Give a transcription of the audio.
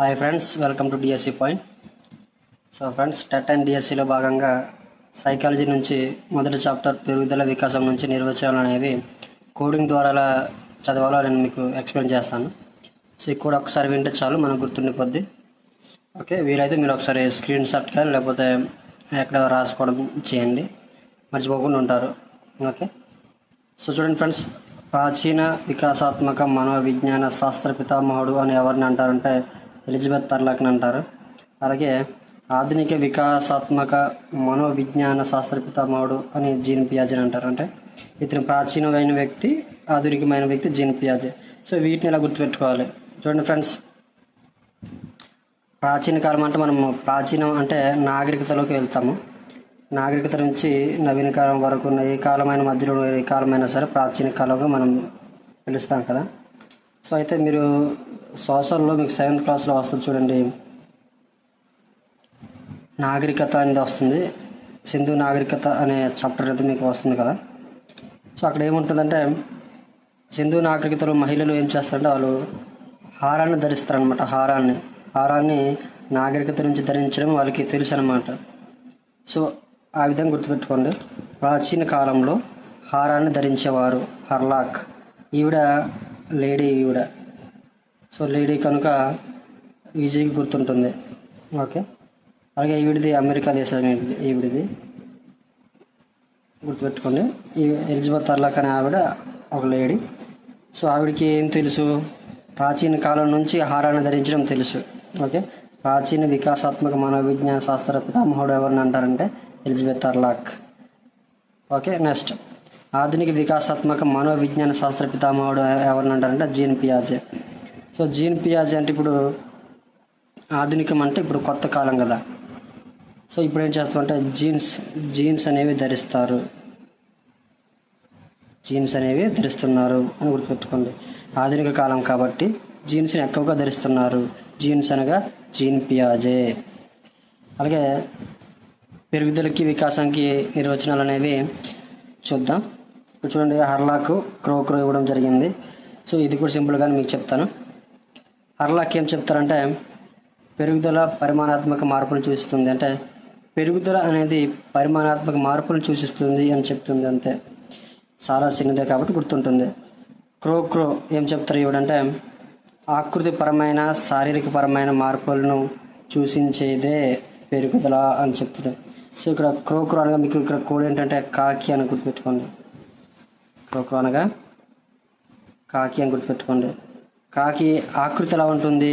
Hi friends, welcome to DSC point. So friends, TET and డిఎస్సిలో భాగంగా psychology నుంచి మొదటి చాప్టర్ పెరుగుదల వికాసం నుంచి నిర్వచనాలు అనేవి కోడింగ్ ద్వారా ఎలా చదవాలో నేను మీకు ఎక్స్ప్లెయిన్ చేస్తాను. సో ఈ కోడ్ ఒకసారి వింటే చాలు మనకు గుర్తుండిపోద్ది. ఓకే, వీలైతే మీరు ఒకసారి స్క్రీన్ షాట్ కానీ లేకపోతే ఎక్కడ రాసుకోవడం చేయండి, మర్చిపోకుండా ఉంటారు. ఓకే, సో చూడండి ఫ్రెండ్స్, ప్రాచీన వికాసాత్మక మనోవిజ్ఞాన శాస్త్ర పితామహుడు అని ఎవరిని అంటారంటే ఎలిజబెత్ తర్లాక్ని అంటారు. అలాగే ఆధునిక వికాసాత్మక మనోవిజ్ఞాన శాస్త్ర పితామహుడు అని జీన్ పియాజే అంటారు. అంటే ఇతను ప్రాచీనమైన వ్యక్తి, ఆధునికమైన వ్యక్తి జీన్ పియాజే. సో వీటిని ఇలా గుర్తుపెట్టుకోవాలి. చూడండి ఫ్రెండ్స్, ప్రాచీన కాలం అంటే మనము ప్రాచీనం అంటే నాగరికతలోకి వెళ్తాము. నాగరికత నుంచి నవీన కాలం వరకు ఉన్న ఏ కాలమైన మధ్యలో ఏ కాలమైనా సరే ప్రాచీన కాలంగా మనం పిలుస్తాం కదా. సో అయితే మీరు సోషల్లో మీకు 7th క్లాస్లో వస్తుంది చూడండి, నాగరికత అనేది వస్తుంది. సింధు నాగరికత అనే చాప్టర్ అయితే మీకు వస్తుంది కదా. సో అక్కడ ఏముంటుందంటే, సింధు నాగరికతలో మహిళలు ఏం చేస్తారంటే వాళ్ళు హారాన్ని ధరిస్తారనమాట. హారాన్ని నాగరికత నుంచి ధరించడం వాళ్ళకి తెలుసు అనమాట. సో ఆ విధంగా గుర్తుపెట్టుకోండి. ప్రాచీన కాలంలో హారాన్ని ధరించేవారు. హర్లాక్ ఈవిడ లేడీ. సో లేడీ కనుక ఈజీగా గుర్తుంటుంది. ఓకే, అలాగే ఈవిడిది అమెరికా దేశం. ఈవిడిది గుర్తుపెట్టుకోండి. ఈ ఎలిజబెత్ తర్లాక్ అనే ఆవిడ ఒక లేడీ. సో ఆవిడకి ఏం తెలుసు? ప్రాచీన కాలం నుంచి హారాన్ని ధరించడం తెలుసు. ఓకే, ప్రాచీన వికాసాత్మక మనోవిజ్ఞాన శాస్త్ర పితామహుడు ఎవరిని అంటారంటే ఎలిజబెత్ తర్లాక్. ఓకే, నెక్స్ట్ ఆధునిక వికాసాత్మక మనోవిజ్ఞాన శాస్త్ర పితామహుడు ఎవరిని అంటారంటే జీన్ పియాజే. సో జీన్ పియాజే అంటే ఇప్పుడు ఆధునికం అంటే ఇప్పుడు కొత్త కాలం కదా. సో ఇప్పుడు ఏం చేస్తామంటే జీన్స్ అనేవి ధరిస్తారు. జీన్స్ అనేవి ధరిస్తున్నారు అని గుర్తుపెట్టుకోండి. ఆధునిక కాలం కాబట్టి జీన్స్ని ఎక్కువగా ధరిస్తున్నారు. జీన్స్ అనగా జీన్ పియాజే. అలాగే పెరుగుదలకి వికాసానికి నిర్వచనాలు అనేవి చూద్దాం. ఇప్పుడు చూడండి, హర్లాక్ క్రో ఇవ్వడం జరిగింది. సో ఇది కూడా సింపుల్గానే మీకు చెప్తాను. హర్లాక్ ఏం చెప్తారంటే పెరుగుదల పరిమాణాత్మక మార్పులు సూచిస్తుంది. అంటే పెరుగుదల అనేది పరిమాణాత్మక మార్పులు సూచిస్తుంది అని చెప్తుంది. అంతే, చాలా చిన్నదే కాబట్టి గుర్తుంటుంది. క్రో ఏం చెప్తారు ఇవిడంటే ఆకృతిపరమైన శారీరక పరమైన మార్పులను సూచించేదే పెరుగుదల అని చెప్తుంది. సో ఇక్కడ క్రో అనగా మీకు ఇక్కడ కోడ్ ఏంటంటే కాకి అని గుర్తుపెట్టుకోండి. క్రో అనగా కాకి అని గుర్తుపెట్టుకోండి. కాకి ఆకృతి ఎలా ఉంటుంది?